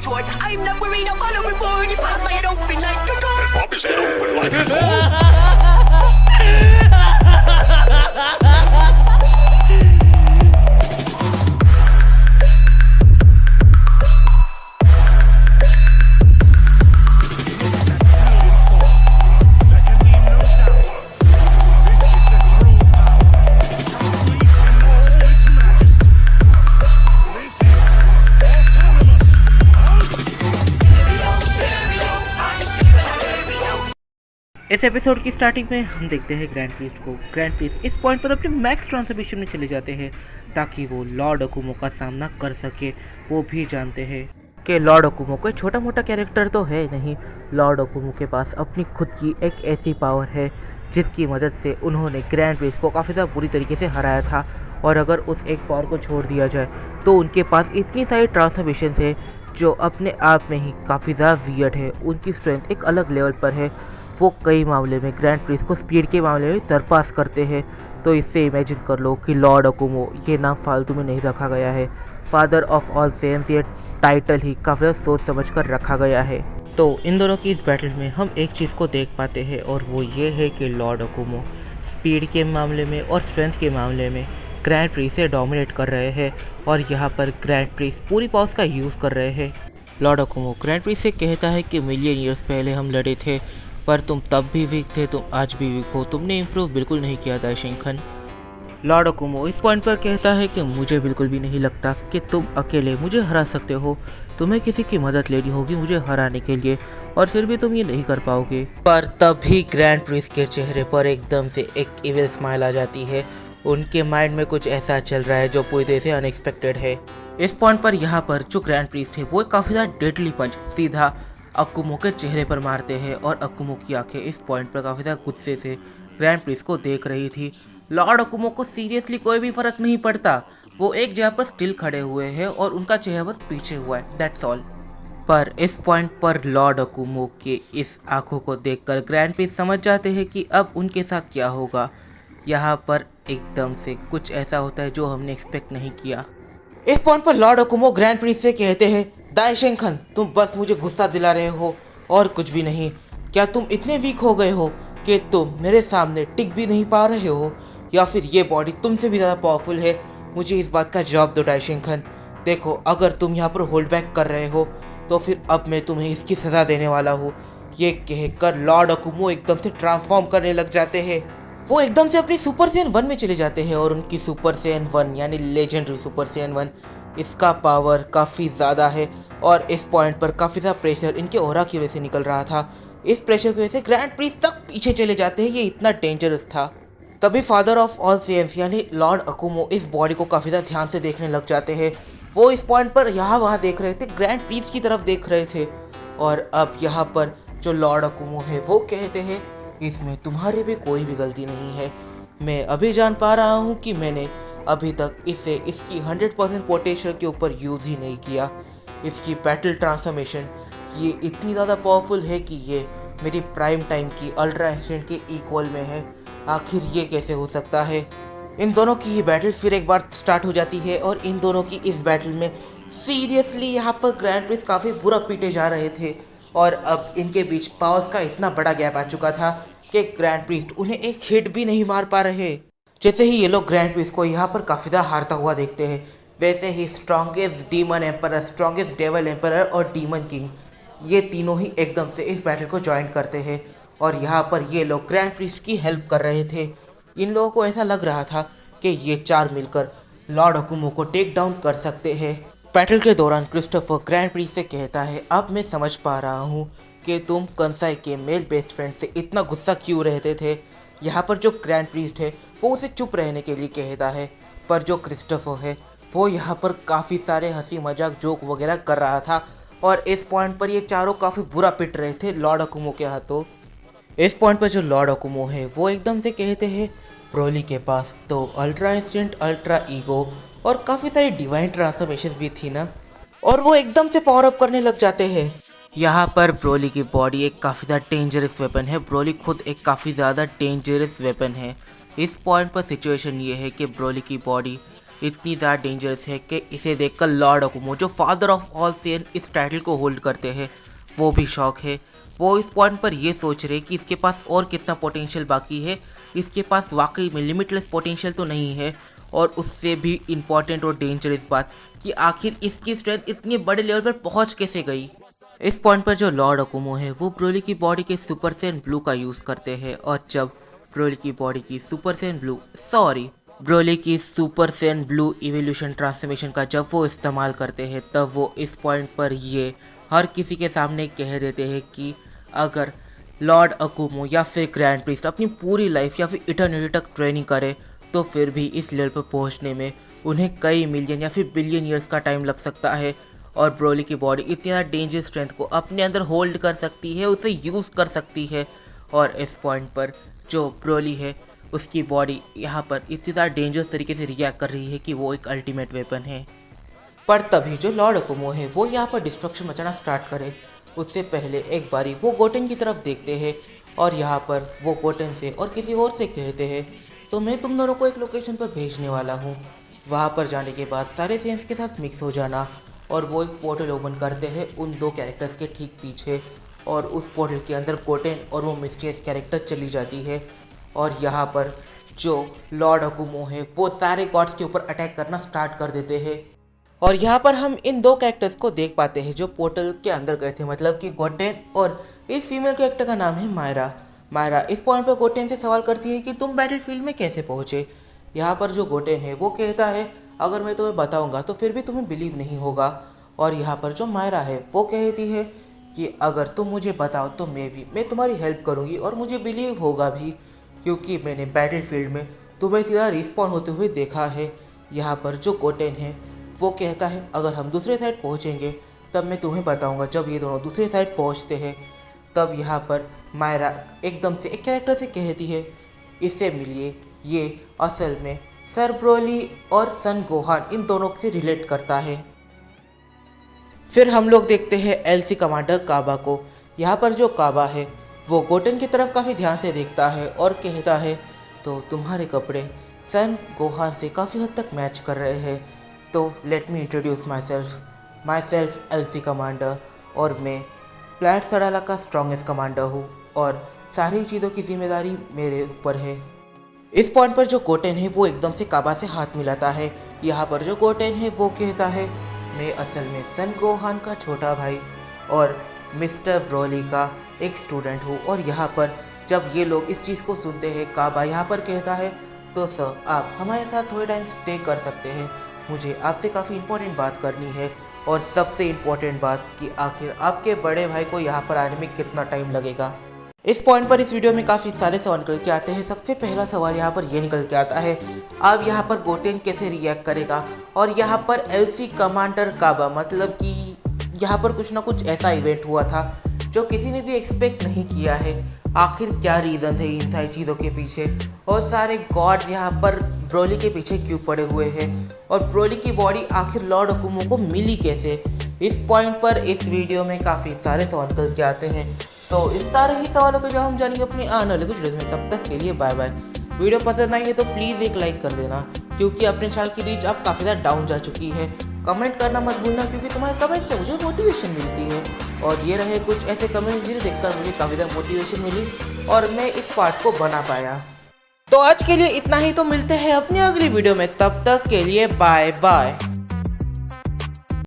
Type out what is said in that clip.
retort. I'm not worried, I'll follow reward. You pop my head open like a gun. Pop his head open like a door. इस episode की starting में हम देखते हैं grand priest को। Grand priest इस point पर अपने मैक्स ट्रांसफॉर्मेशन में चले जाते हैं ताकि वो लॉर्ड अकुमो का सामना कर सके। वो भी जानते हैं कि लॉर्ड अकुमो कोई छोटा मोटा कैरेक्टर तो है नहीं। लॉर्ड अकुमो के पास अपनी खुद की एक ऐसी पावर है जिसकी मदद से उन्होंने ग्रैंड प्रीस्ट को काफ़ी ज़्यादा बुरी तरीके से हराया था। और अगर उस एक पावर को छोड़ दिया जाए तो उनके पास इतनी सारी ट्रांसफॉर्मेशन है जो अपने आप में ही काफ़ी ज़्यादा वियर्ड है। उनकी स्ट्रेंथ एक अलग लेवल पर है। वो कई मामले में ग्रैंड प्रीस्ट को स्पीड के मामले में सरपास करते हैं। तो इससे इमेजिन कर लो कि लॉर्ड अकुमो ये नाम फालतू में नहीं रखा गया है। फादर ऑफ ऑल सेम्स ये टाइटल ही काफ़ी सोच समझ कर रखा गया है। तो इन दोनों की इस बैटल में हम एक चीज़ को देख पाते हैं और वो ये है कि लॉर्ड अकुमो स्पीड के मामले में और स्ट्रेंथ के मामले में ग्रैंड प्रीस्ट से डोमिनेट कर रहे हैं। और यहाँ पर ग्रैंड प्रीस्ट पूरी पावर्स का यूज़ कर रहे हैं। लॉर्ड अकुमो ग्रैंड प्रीस्ट से कहता है कि मिलियन ईयर्स पहले हम लड़े थे पर तुम तब भी वीक थे, तुम आज भी वीक हो, तुमने इम्प्रूव बिल्कुल नहीं किया था शिंखन। लॉर्ड अकुमो इस पॉइंट पर कहता है कि मुझे बिल्कुल भी नहीं लगता कि तुम अकेले मुझे हरा सकते हो। तुम्हें किसी की मदद लेनी होगी मुझे हराने के लिए और फिर भी तुम ये नहीं कर पाओगे। पर तभी ग्रैंड प्रीस्ट के चेहरे पर एकदम से एक इविल स्माइल आ जाती है। उनके माइंड में कुछ ऐसा चल रहा है जो पूरी तरह से अनएक्सपेक्टेड है। इस पॉइंट पर यहाँ पर जो ग्रैंड प्रीस्ट है वो काफ़ी ज़्यादा डेडली पंच सीधा अकुमो के चेहरे पर मारते हैं। और अकुमो की आंखें इस पॉइंट पर काफ़ी ज़्यादा गुस्से से ग्रैंड प्रीस्ट को देख रही थी। लॉर्ड अकुमो को सीरियसली कोई भी फर्क नहीं पड़ता। वो एक जगह पर स्टिल खड़े हुए हैं और उनका चेहरा बस पीछे हुआ है, दैट्स ऑल। पर इस पॉइंट पर लॉर्ड अकुमो के इस आंखों को देखकर ग्रैंड प्रीस्ट समझ जाते हैं कि अब उनके साथ क्या होगा। यहाँ पर एकदम से कुछ ऐसा होता है जो हमने एक्सपेक्ट नहीं किया। इस पॉइंट पर लॉर्ड अकुमो ग्रैंड प्रीस्ट से कहते हैं, दाइशेंखन तुम बस मुझे गुस्सा दिला रहे हो और कुछ भी नहीं। क्या तुम इतने वीक हो गए हो कि तुम मेरे सामने टिक भी नहीं पा रहे हो, या फिर ये बॉडी तुमसे भी ज़्यादा पावरफुल है? मुझे इस बात का जवाब दो दाइशेंखन। देखो अगर तुम यहाँ पर होल्ड बैक कर रहे हो तो फिर अब मैं तुम्हें इसकी सज़ा देने वाला हूँ। ये कहकर लॉर्ड अकुमो एकदम से ट्रांसफॉर्म करने लग जाते हैं। वो एकदम से अपनी सुपर सैयन 1 में चले जाते हैं और उनकी सुपर सैयन 1 यानी लेजेंडरी सुपर सैयन 1 इसका पावर काफ़ी ज़्यादा है। और इस पॉइंट पर काफ़ी ज़्यादा प्रेशर इनके ऑरा की वजह से निकल रहा था। इस प्रेशर की वजह से ग्रैंड प्रीस्ट तक पीछे चले जाते हैं। ये इतना डेंजरस था। तभी फादर ऑफ ऑल सेम्स यानी लॉर्ड अकुमो इस बॉडी को काफ़ी ज़्यादा ध्यान से देखने लग जाते हैं। वो इस पॉइंट पर यहाँ वहाँ देख रहे थे, ग्रैंड प्रीस्ट की तरफ देख रहे थे। और अब यहाँ पर जो लॉर्ड अकुमो है वो कहते हैं, इसमें तुम्हारी भी कोई भी गलती नहीं है। मैं अभी जान पा रहा हूँ कि मैंने अभी तक इसे इसकी 100% पोटेंशियल के ऊपर यूज़ ही नहीं किया। इसकी बैटल ट्रांसफॉर्मेशन ये इतनी ज़्यादा पावरफुल है कि ये मेरी प्राइम टाइम की अल्ट्रा इंस्टेंट के इक्वल में है। आखिर ये कैसे हो सकता है? इन दोनों की ये बैटल फिर एक बार स्टार्ट हो जाती है और इन दोनों की इस बैटल में सीरियसली यहाँ पर ग्रैंड प्रीस्ट काफ़ी बुरा पीटे जा रहे थे। और अब इनके बीच पावर्स का इतना बड़ा गैप आ चुका था कि ग्रैंड प्रीस्ट उन्हें एक हिट भी नहीं मार पा रहे। जैसे ही ये लोग ग्रैंड प्रीस्ट को यहाँ पर काफ़ी ज़्यादा हारता हुआ देखते हैं, वैसे ही strongest demon emperor, strongest devil emperor और डीमन किंग ये तीनों ही एकदम से इस बैटल को ज्वाइन करते हैं। और यहाँ पर ये लोग ग्रैंड प्रीस्ट की हेल्प कर रहे थे। इन लोगों को ऐसा लग रहा था कि ये चार मिलकर लॉर्ड अकुमो को टेक डाउन कर सकते हैं। बैटल के दौरान क्रिस्टोफर ग्रैंड प्रीस्ट से कहता है, अब मैं समझ पा रहा हूँ कि तुम कंसाई के मेल बेस्ट फ्रेंड से इतना गुस्सा क्यों रहते थे। यहाँ पर जो ग्रैंड प्रीस्ट है वो उसे चुप रहने के लिए कहता है, पर जो क्रिस्टोफर है वो यहाँ पर काफ़ी सारे हंसी मजाक जोक वगैरह कर रहा था। और इस पॉइंट पर ये चारों काफ़ी बुरा पिट रहे थे लॉर्ड अकुमो के हाथों। इस पॉइंट पर जो लॉर्ड अकुमो है वो एकदम से कहते हैं, ब्रोली के पास तो अल्ट्रा इंस्टेंट, अल्ट्रा ईगो और काफ़ी सारी डिवाइन ट्रांसफॉर्मेशन भी थी ना। और वो एकदम से पावर अप करने लग जाते हैं। यहाँ पर ब्रोली की बॉडी एक काफ़ी ज़्यादा डेंजरस वेपन है। ब्रोली खुद एक काफ़ी ज़्यादा डेंजरस वेपन है। इस पॉइंट पर सिचुएशन ये है कि ब्रोली की बॉडी इतनी ज़्यादा डेंजरस है कि इसे देखकर लॉर्ड अकुमो, जो फादर ऑफ ऑल सेन इस टाइटल को होल्ड करते हैं, वो भी शौक है। वो इस पॉइंट पर ये सोच रहे कि इसके पास और कितना पोटेंशियल बाकी है, इसके पास वाकई में लिमिटलेस पोटेंशियल तो नहीं है। और उससे भी इम्पॉर्टेंट और डेंजरस बात कि आखिर इसकी स्ट्रेंथ इतने बड़े लेवल पर पहुंच कैसे गई। इस पॉइंट पर जो लॉर्ड अकुमो है वो ब्रोली की बॉडी के सुपर सैयन ब्लू का यूज़ करते हैं, और जब ब्रोली की बॉडी की सुपर सैयन ब्लू ब्रोली की super Saiyan blue evolution transformation का जब वो इस्तेमाल करते हैं, तब वो इस पॉइंट पर ये हर किसी के सामने कह देते हैं कि अगर लॉर्ड अकुमो या फिर ग्रैंड प्रीस्ट अपनी पूरी लाइफ या फिर इटर्निटी तक ट्रेनिंग करे तो फिर भी इस लेवल पर पहुंचने में उन्हें कई मिलियन या फिर बिलियन ईयर्स का टाइम लग सकता है। और ब्रोली की बॉडी इतनी ज़्यादा डेंजरस स्ट्रेंथ को अपने अंदर होल्ड कर सकती है, उसे यूज़ कर सकती है। और इस पॉइंट पर जो ब्रोली है उसकी बॉडी यहाँ पर इतनी ज़्यादा डेंजरस तरीके से रिएक्ट कर रही है कि वो एक अल्टीमेट वेपन है। पर तभी जो लॉर्ड अकुमो है वो यहाँ पर डिस्ट्रक्शन मचाना स्टार्ट करे, उससे पहले एक बारी वो गोटेन की तरफ देखते हैं, और यहाँ पर वो गोटेन से और किसी और से कहते हैं तो मैं तुम दोनों को एक लोकेशन पर भेजने वाला हूँ। वहाँ पर जाने के बाद सारे सेंस के साथ मिक्स हो जाना, और वो एक पोर्टल ओपन करते हैं उन दो कैरेक्टर्स के ठीक पीछे, और उस पोर्टल के अंदर गोटेन और वो मिस्टीरियस कैरेक्टर चली जाती है। और यहाँ पर जो लॉर्ड अकुमो है वो सारे गॉड्स के ऊपर अटैक करना स्टार्ट कर देते हैं। और यहाँ पर हम इन दो कैरेक्टर्स को देख पाते हैं जो पोर्टल के अंदर गए थे, मतलब कि गोटेन, और इस फीमेल कैरेक्टर का नाम है मायरा। इस पॉइंट पर गोटेन से सवाल करती है कि तुम बैटलफील्ड में कैसे पहुँचे। यहाँ पर जो गोटेन है वो कहता है अगर मैं तुम्हें बताऊंगा तो फिर भी तुम्हें बिलीव नहीं होगा। और यहाँ पर जो मायरा है वो कहती है कि अगर तुम मुझे बताओ तो मैं तुम्हारी हेल्प करूँगी और मुझे बिलीव होगा भी, क्योंकि मैंने बैटलफील्ड में तुम्हें सीधा रिस्पॉन्ड होते हुए देखा है। यहाँ पर जो गोटेन है वो कहता है अगर हम दूसरे साइड पहुँचेंगे तब मैं तुम्हें बताऊँगा। जब ये दोनों दूसरे साइड पहुँचते हैं तब यहाँ पर मायरा एकदम से एक कैरेक्टर से कहती है इससे मिलिए, ये असल में सर ब्रोली और सन गोहान इन दोनों से रिलेट करता है। फिर हम लोग देखते हैं एलसी कमांडर काबा को। यहाँ पर जो काबा है वो गोटेन की तरफ काफ़ी ध्यान से देखता है और कहता है तो तुम्हारे कपड़े सन गोहान से काफ़ी हद तक मैच कर रहे हैं, तो let me introduce my self LC commander, और मैं प्लैनेट सडाला का स्ट्रॉन्गेस्ट कमांडर हूँ और सारी चीज़ों की जिम्मेदारी मेरे ऊपर है। इस पॉइंट पर जो गोटेन है वो एकदम से काबा से हाथ मिलाता है। यहाँ पर जो गोटेन है वो कहता है मैं असल में सन गोहान का छोटा भाई और मिस्टर ब्रोली का एक स्टूडेंट हूँ। और यहाँ पर जब ये लोग इस चीज़ को सुनते हैं, काबा यहाँ पर कहता है तो सर आप हमारे साथ थोड़े टाइम स्टे कर सकते हैं, मुझे आपसे काफ़ी इंपॉर्टेंट बात करनी है। और सबसे इम्पोर्टेंट बात कि आखिर आपके बड़े भाई को यहाँ पर आने में कितना टाइम लगेगा। इस पॉइंट पर इस वीडियो में काफ़ी सारे सवाल निकल के आते हैं। सबसे पहला सवाल यहाँ पर ये निकल के आता है अब यहाँ पर गोटेन कैसे रिएक्ट करेगा। और यहाँ पर एलसी कमांडर काबा, मतलब कि यहाँ पर कुछ ना कुछ ऐसा इवेंट हुआ था जो किसी ने भी एक्सपेक्ट नहीं किया है। आखिर क्या रीज़न है इन सारी चीज़ों के पीछे, और सारे गॉड यहाँ पर ब्रोली के पीछे क्यों पड़े हुए हैं, और ब्रोली की बॉडी आखिर लॉर्ड अकुमो को मिली कैसे। इस पॉइंट पर इस वीडियो में काफ़ी सारे सवाल निकल के आते हैं। तो इन सारे ही सवालों के जवाब हम जानेंगे अपनी आने वाले कुछ वीडियो में। तब तक के लिए बाय बाय। वीडियो पसंद आई है तो प्लीज़ एक लाइक कर देना, क्योंकि अपने चैनल की रीच अब काफ़ी ज़्यादा डाउन जा चुकी है। कमेंट करना मत भूलना, क्योंकि तुम्हारे कमेंट से मुझे मोटिवेशन मिलती है। और ये रहे कुछ ऐसे कमेंट्स जिन्हें देखकर मुझे काफ़ी ज़्यादा मोटिवेशन मिली और मैं इस पार्ट को बना पाया। तो आज के लिए इतना ही, तो मिलते हैं अपनी अगली वीडियो में। तब तक के लिए बाय बाय।